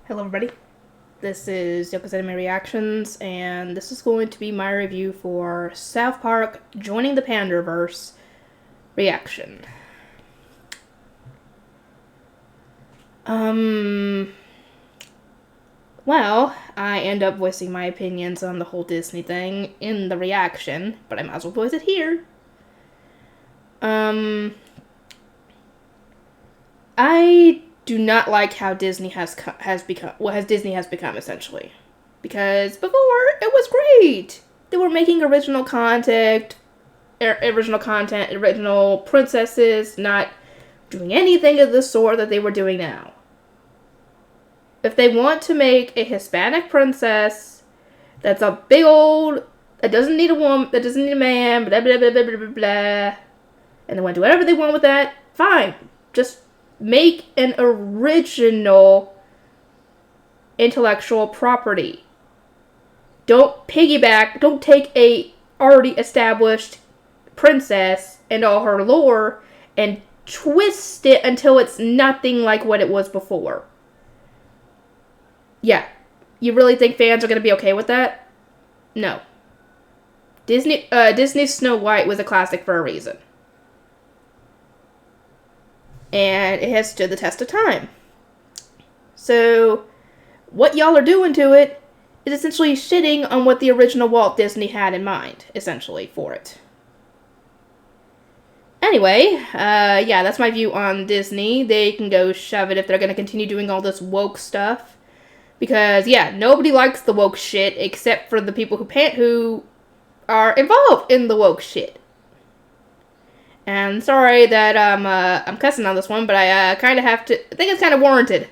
Hello everybody, this is Yoko's Anime Reactions, and this is going to be my review for South Park Joining the Panderverse reaction. Well, I end up voicing my opinions on the whole Disney thing in the reaction, but I might as well voice it here. I do not like how Disney has become Disney has become essentially, because before it was great. They were making original princesses, not doing anything of the sort that they were doing now. If they want to make a Hispanic princess that's a big old, that doesn't need a woman, that doesn't need a man, blah blah blah blah blah blah, blah, and they want to do whatever they want with that, fine. Just make an original intellectual property. Don't piggyback, don't take a already established princess and all her lore and twist it until it's nothing like what it was before. Yeah, you really think fans are going to be okay with that? No. Disney's Snow White was a classic for a reason. And it has stood the test of time. So, what y'all are doing to it is essentially shitting on what the original Walt Disney had in mind, essentially, for it. Anyway, yeah, that's my view on Disney. They can go shove it if they're going to continue doing all this woke stuff. Because, yeah, nobody likes the woke shit except for the people who are involved in the woke shit. And sorry that I'm cussing on this one, but I kind of have to. I think it's kind of warranted.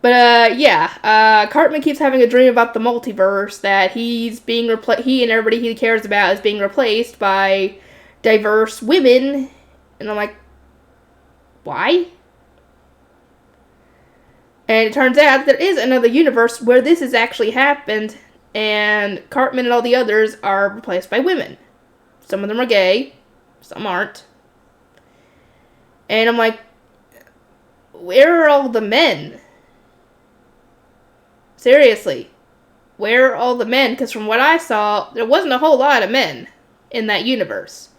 But yeah, Cartman keeps having a dream about the multiverse that he's being he and everybody he cares about is being replaced by diverse women, and I'm like, why? And it turns out there is another universe where this has actually happened, and Cartman and all the others are replaced by women. Some of them are gay, some aren't. And I'm like, where are all the men? Seriously, where are all the men? Because from what I saw, there wasn't a whole lot of men in that universe.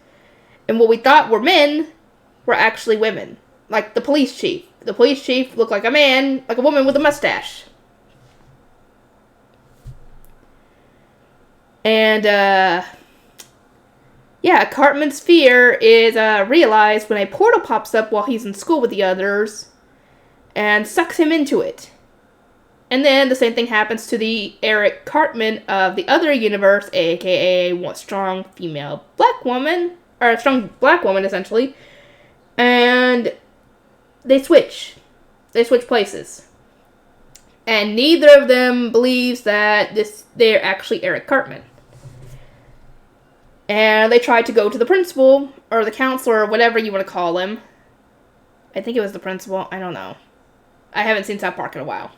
And what we thought were men were actually women. Like the police chief. The police chief looked like a man, like a woman with a mustache. And, yeah, Cartman's fear is realized when a portal pops up while he's in school with the others and sucks him into it. And then the same thing happens to the Eric Cartman of the other universe, aka one strong female black woman, or a strong black woman essentially, and they switch. They switch places. And neither of them believes that they're actually Eric Cartman. And they tried to go to the principal, or the counselor, or whatever you want to call him. I think it was the principal. I don't know. I haven't seen South Park in a while.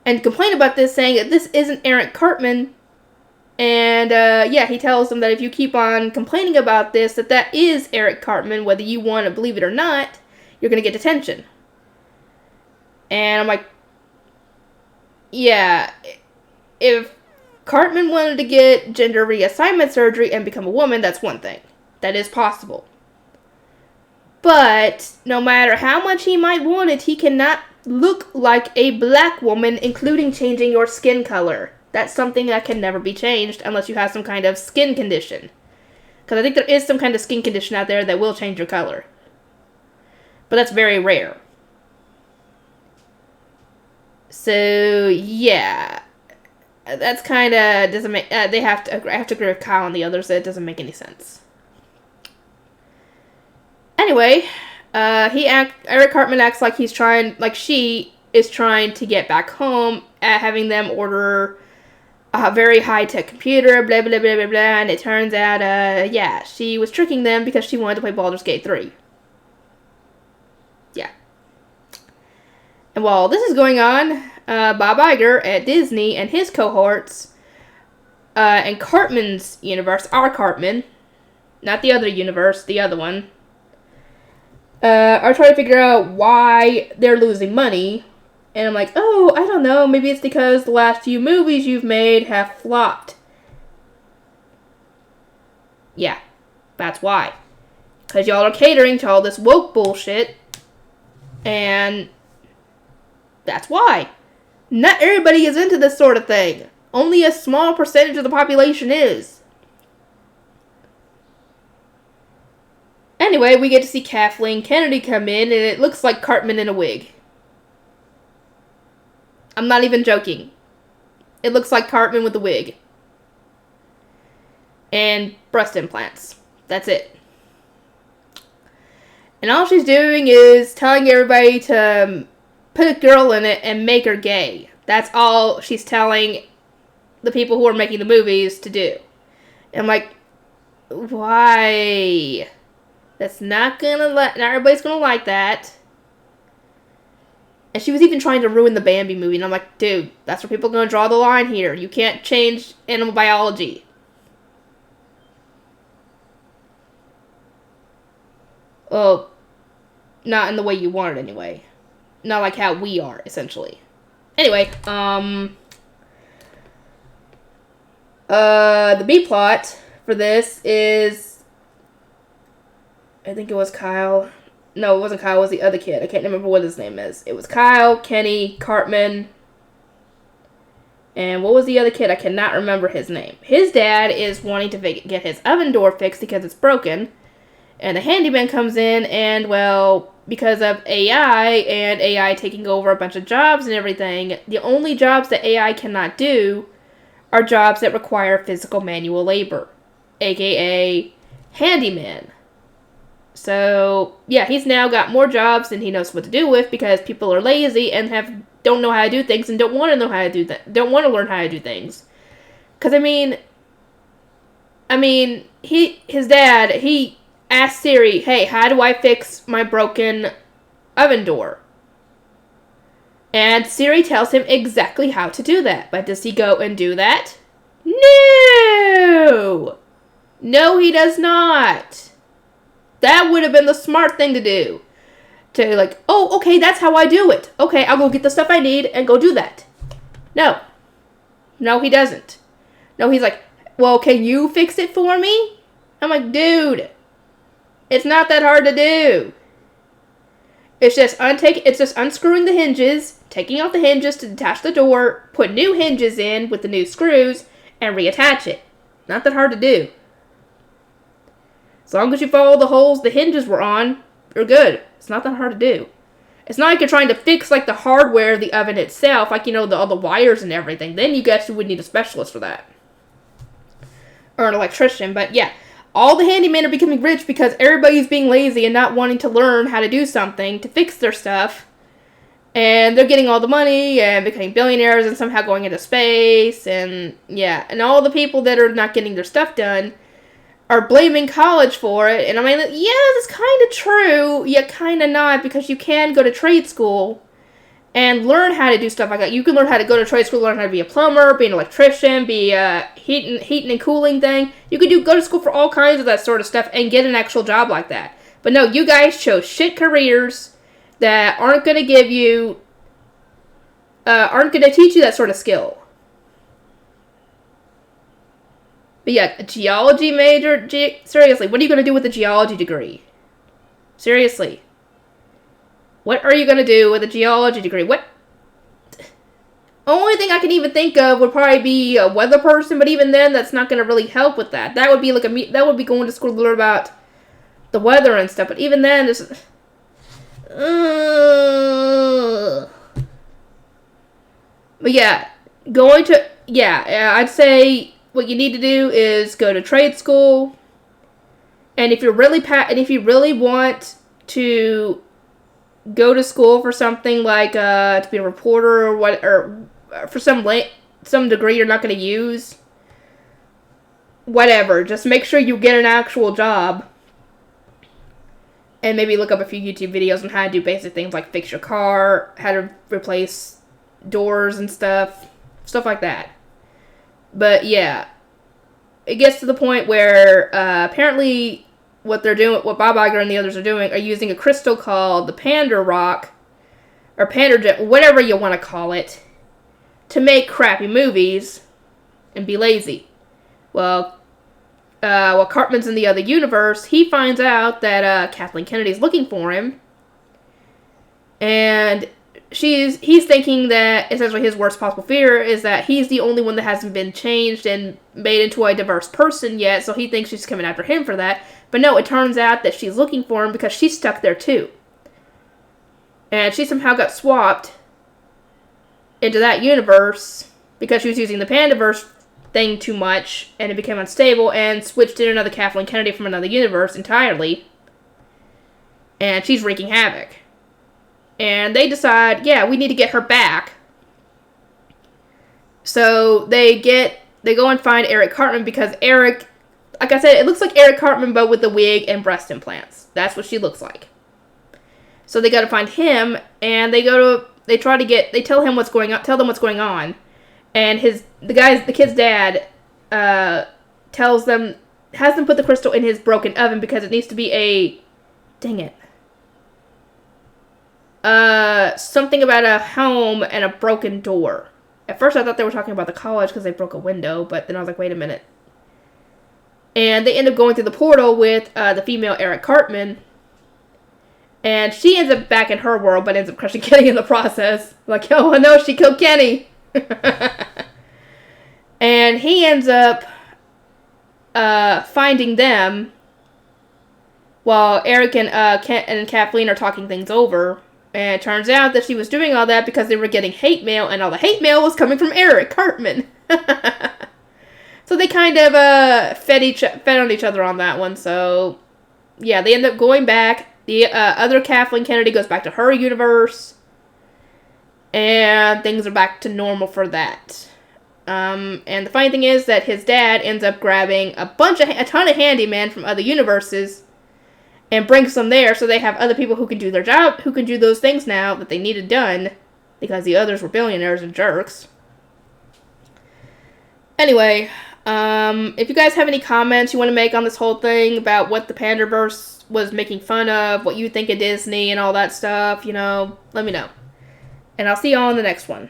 And complain about this, saying that this isn't Eric Cartman. And, yeah, he tells them that if you keep on complaining about this, that is Eric Cartman, whether you want to believe it or not, you're going to get detention. And I'm like, yeah, if Cartman wanted to get gender reassignment surgery and become a woman, that's one thing. That is possible. But no matter how much he might want it, he cannot look like a black woman, including changing your skin color. That's something that can never be changed unless you have some kind of skin condition. Because I think there is some kind of skin condition out there that will change your color. But that's very rare. So, yeah. That's kind of doesn't make. I have to agree with Kyle and the others that it doesn't make any sense. Anyway, Eric Cartman acts like she is trying to get back home, having them order a very high-tech computer, blah blah blah blah blah. And it turns out, yeah, she was tricking them because she wanted to play Baldur's Gate 3. Yeah. And while this is going on, Bob Iger at Disney and his cohorts, and Cartman's universe, our Cartman, not the other universe, the other one, are trying to figure out why they're losing money And I'm like, oh, I don't know, maybe it's because the last few movies you've made have flopped. Yeah, that's why. Because y'all are catering to all this woke bullshit. And that's why. Not everybody is into this sort of thing. Only a small percentage of the population is. Anyway, we get to see Kathleen Kennedy come in, and it looks like Cartman in a wig. I'm not even joking. It looks like Cartman with a wig. And breast implants. That's it. And all she's doing is telling everybody to put a girl in it and make her gay. That's all she's telling the people who are making the movies to do. And I'm like, why? That's not everybody's gonna like that. And she was even trying to ruin the Bambi movie. And I'm like, dude, that's where people are gonna draw the line here. You can't change animal biology. Well, not in the way you want it anyway. Not like how we are, essentially. Anyway, the B plot for this is, I think it was Kyle. No, it wasn't Kyle, it was the other kid. I can't remember what his name is. It was Kyle, Kenny, Cartman, and what was the other kid? I cannot remember his name. His dad is wanting to get his oven door fixed because it's broken. And the handyman comes in, and, well, because of AI and AI taking over a bunch of jobs and everything, the only jobs that AI cannot do are jobs that require physical manual labor, aka handyman. So, yeah, he's now got more jobs than he knows what to do with because people are lazy and don't know how to do things and don't want to know how to do don't want to learn how to do things. Because, his dad, he asked Siri, hey, how do I fix my broken oven door? And Siri tells him exactly how to do that. But does he go and do that? No! No, he does not. That would have been the smart thing to do. To like, oh, okay, that's how I do it. Okay, I'll go get the stuff I need and go do that. No. No, he doesn't. No, he's like, well, can you fix it for me? I'm like, dude, it's not that hard to do. It's just unscrewing the hinges, taking off the hinges to detach the door, put new hinges in with the new screws, and reattach it. Not that hard to do. As long as you follow the holes the hinges were on, you're good. It's not that hard to do. It's not like you're trying to fix like the hardware of the oven itself, like all the wires and everything. Then you would need a specialist for that. Or an electrician, but yeah. All the handymen are becoming rich because everybody's being lazy and not wanting to learn how to do something to fix their stuff. And they're getting all the money and becoming billionaires and somehow going into space. And yeah, and all the people that are not getting their stuff done are blaming college for it. And yeah, that's kind of true, yet kind of not, because you can go to trade school and learn how to do stuff like that. You can learn how to go to trade school, learn how to be a plumber, be an electrician, be a heating and cooling thing. You could go to school for all kinds of that sort of stuff and get an actual job like that. But no, you guys chose shit careers that aren't going to give you, aren't going to teach you that sort of skill. But yeah, a geology major, seriously, what are you going to do with a geology degree? Seriously. What are you going to do with a geology degree? What? Only thing I can even think of would probably be a weather person, but even then, that's not going to really help with that. That would be that would be going to school to learn about the weather and stuff, but even then, this is... But yeah, I'd say what you need to do is go to trade school, and if you really want to go to school for something like to be a reporter or for some degree you're not going to use, whatever, just make sure you get an actual job. And maybe look up a few YouTube videos on how to do basic things like fix your car, how to replace doors and stuff like that. But yeah, it gets to the point where apparently what they're doing, what Bob Iger and the others are doing, are using a crystal called the Panderrock, or Panderverse, whatever you want to call it, to make crappy movies and be lazy. Well, while Cartman's in the other universe, he finds out that Kathleen Kennedy's looking for him. And he's thinking that essentially his worst possible fear is that he's the only one that hasn't been changed and made into a diverse person yet, so he thinks she's coming after him for that. But no, it turns out that she's looking for him because she's stuck there too. And she somehow got swapped into that universe because she was using the Panderverse thing too much, and it became unstable, and switched in another Kathleen Kennedy from another universe entirely. And she's wreaking havoc. And they decide, yeah, we need to get her back. So they go and find Eric Cartman because Eric, like I said, it looks like Eric Cartman but with the wig and breast implants. That's what she looks like. So they got to find him, and they tell them what's going on. And the kid's dad has them put the crystal in his broken oven because it needs to be something about a home and a broken door. At first I thought they were talking about the college because they broke a window, but then I was like, wait a minute. And they end up going through the portal with the female Eric Cartman. And she ends up back in her world, but ends up crushing Kenny in the process. Like, oh no, she killed Kenny. And he ends up finding them while Eric and Kathleen are talking things over. And it turns out that she was doing all that because they were getting hate mail, and all the hate mail was coming from Eric Cartman. So they kind of fed on each other on that one. So, yeah, they end up going back. The other Kathleen Kennedy goes back to her universe. And things are back to normal for that. And the funny thing is that his dad ends up grabbing a ton of handyman from other universes and brings them there, so they have other people who can do their job, who can do those things now that they needed done, because the others were billionaires and jerks. Anyway, if you guys have any comments you want to make on this whole thing about what the Panderverse was making fun of, what you think of Disney and all that stuff, let me know. And I'll see y'all in the next one.